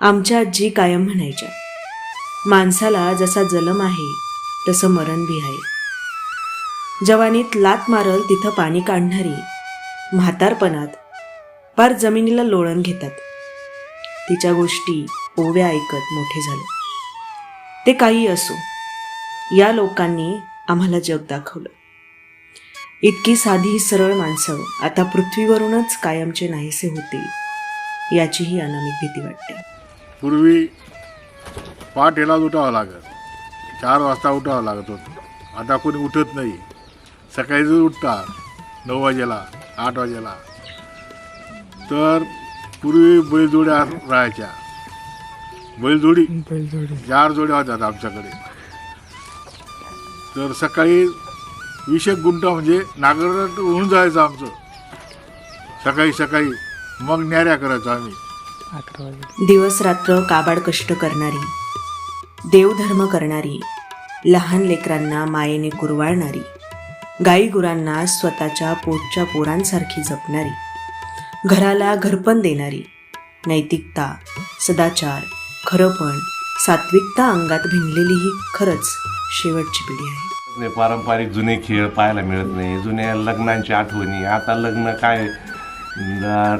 आमच्या आजी कायम म्हणायच्या, माणसाला जसा जलम आहे तसं मरण बी आहे. जवानीत लात मारल तिथं पाणी काढणारी म्हातारपणात पार जमिनीला लोळण घेतात. तिच्या गोष्टी ओव्या ऐकत मोठे झाले. ते काही असो, या लोकांनी आम्हाला जग दाखवलं. इतकी साधी सरळ माणसं आता पृथ्वीवरूनच कायमचे नाहीसे होतील याचीही अनामिक भीती वाटते. पूर्वी पहाटेला उठावं लागत, 4 वाजता उठावं लागत होतं. आता कोणी उठत नाही. सकाळी जर उठतात 9 वाजेला 8 वाजेला. तर पूर्वी बैलजोड्या राहायच्या. बैलजोडी 4 जोड्या होत्यात आमच्याकडे. तर सकाळी 20 गुंठा म्हणजे नांगरट होऊन जायचं आमचं सकाळी सकाळी. मग न्याऱ्या करायचो आम्ही. दिवस रात्र काबाड कष्ट करणारी, देवधर्म करणारी, लहान लेकरांना मायेने कुरवाळणारी, गाई गुरांना स्वतःच्या पोटच्या पोरांसारखी जपणारी, घराला घरपण देणारी, नैतिकता, सदाचार, खरंपण, सात्विकता अंगात भिनलेली ही खरंच शेवटची पिढी आहे. पारंपरिक जुने खेळ पाहायला मिळत नाही. जुन्या लग्नांची आठवणी. आता लग्न काय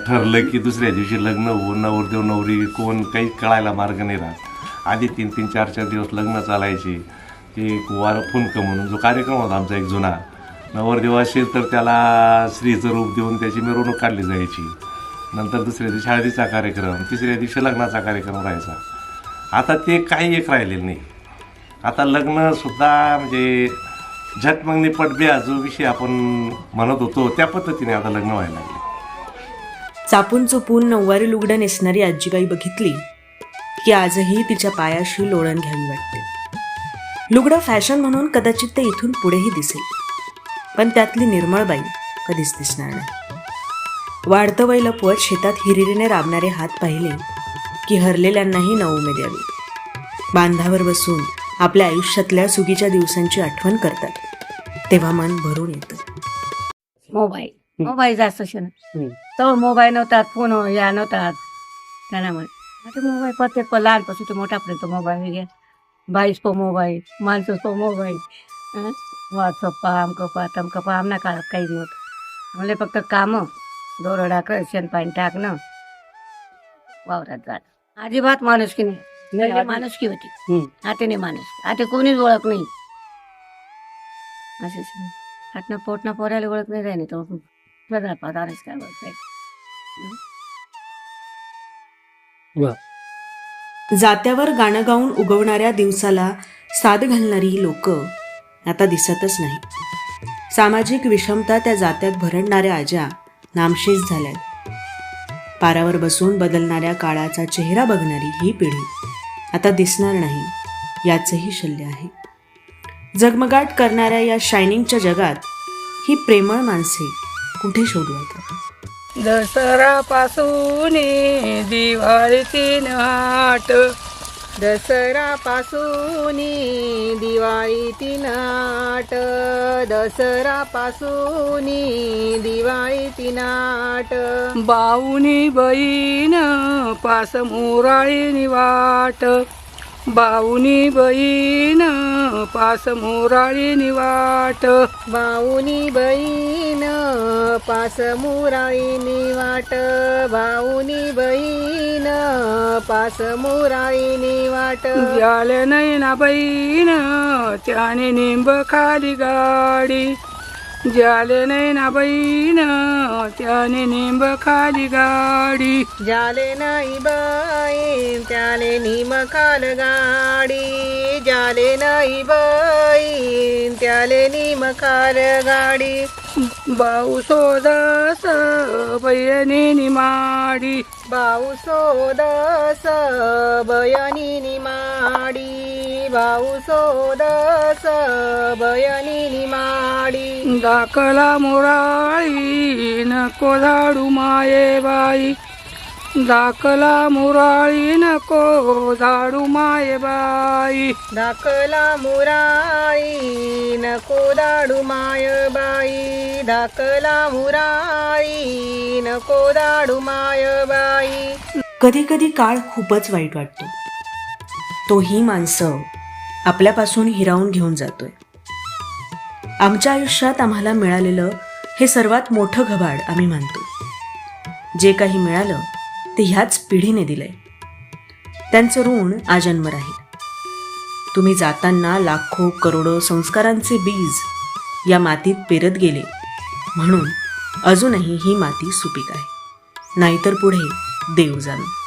ठरलं की दुसऱ्या दिवशी लग्न होऊन नवरदेव नवरी कोण काही कळायला मार्ग नाही राहत. आधी 3-3, 4-4 दिवस लग्न चालायचे. ते वार फुंक म्हणून जो कार्यक्रम होता आमचा एक जुना. नवरदेव असेल तर त्याला स्त्रीचं रूप देऊन त्याची मिरवणूक काढली जायची. नंतर दुसऱ्या दिवशी हळदीचा कार्यक्रम, तिसऱ्या दिवशी लग्नाचा कार्यक्रम राहायचा. आता ते काही एक राहिलेलं नाही. आता लग्नसुद्धा म्हणजे झटमगनी पटब्या जो विषय आपण म्हणत होतो त्या पद्धतीने आता लग्न व्हायला लागले. चापून चुपून नऊवारी लुगडं नेसणारी आजीबाई बघितली की आजही तिच्या पायाशी लोळण घ्यावी वाटते. लुगडं फॅशन म्हणून कदाचित ते इथून पुढेही दिसेल, पण त्यातली निर्मळबाई कधीच दिसणार नाही. वाढतं वय लपवत शेतात हिरिरीने राबणारे हात पाहिले की हरलेल्यांनाही नवउमेद यावी. बांधावर बसून आपल्या आयुष्यातल्या सुगीच्या दिवसांची आठवण करतात, तेव्हा मन भरून येतं. मोबाईल जास्त तर मोबाईल नव्हतात, फोन या नव्हतात. त्यामुळे आता मोबाईल प्रत्येक लहानपासून ते मोठ्यापर्यंत मोबाईल घ्या. बाईस मोबाईल, माणसं मोबाईल, व्हॉट्सअप्पा अमकपा तमकपा. आमना काळात काही नव्हतं. म्हणजे फक्त कामं, दोरं टाकणं, शेणपाणी टाकणं, वावरात जाणं. अजिबात माणुसकी नाही. माणुसकी होती. आता नाही माणूस. आता कोणीच ओळख नाही. असंच हातनं पोटनं पोरायला ओळख नाही राहिली तो पदार्थ काय ओळख नाही. जात्यावर गाणं गाऊन उगवणाऱ्या दिवसाला साद घालणारी लोक आता दिसतच नाही. सामाजिक विषमता त्या जात्यात भरडणाऱ्या आज्या नामशेष झाल्यात. पारावर बसून बदलणाऱ्या काळाचा चेहरा बघणारी ही पिढी आता दिसणार नाही याचंही शल्य आहे. जगमगाट करणाऱ्या या शायनिंगच्या जगात ही प्रेमळ माणसे कुठे शोधू आता? दसरा पासून दिवाळीची नाट, दसरा पासून दिवाळीची नाट, दसरा पासून दिवाळीची नाट. बाऊनी बहीण पास मोराळीनी वाट, बाऊनी बहीण पास मोराळीनी वाट, बाऊनी बहीण पास मोराळीनी वाट, बाऊनी बहीण पास मोराळीनी वाट. ज्याले नाही ना बहीण त्याने निंब खाली गाडी, ज्याले नाही ना बहीण त्याने निंब खाली गाडी, ज्याले नाही बहीण त्याने निंब खाल गाडी, ज्याले नाही बहीण त्याले निंब खाल गाडी. भाऊ सोदस बहिणीनी माडी, भाऊ सोदस बहिणीनी माडी, भाऊ सोदस बहिणीनी माडी. दाखला मुराळी नको झाडू माये बाई, दाखला मुराळी नको झाडू माये बाई, दाखला मुराळी नको दाडू माय बाई, दाखला मुराळी नको दाडू माय बाई. कधी कधी काळ खूपच वाईट वाटतो. तोही माणसं आपल्यापासून हिरावून घेऊन जातोय. आमच्या आयुष्यात आम्हाला मिळालेलं हे सर्वात मोठं घबाड आम्ही मानतो. जे काही मिळालं ते ह्याच पिढीने दिलंय. त्यांचं ऋण आजन्म राहील. तुम्ही जाताना लाखो करोडो संस्कारांचे बीज या मातीत पेरत गेले म्हणून अजूनही ही माती सुपीक आहे. नाहीतर पुढे देव जाणो.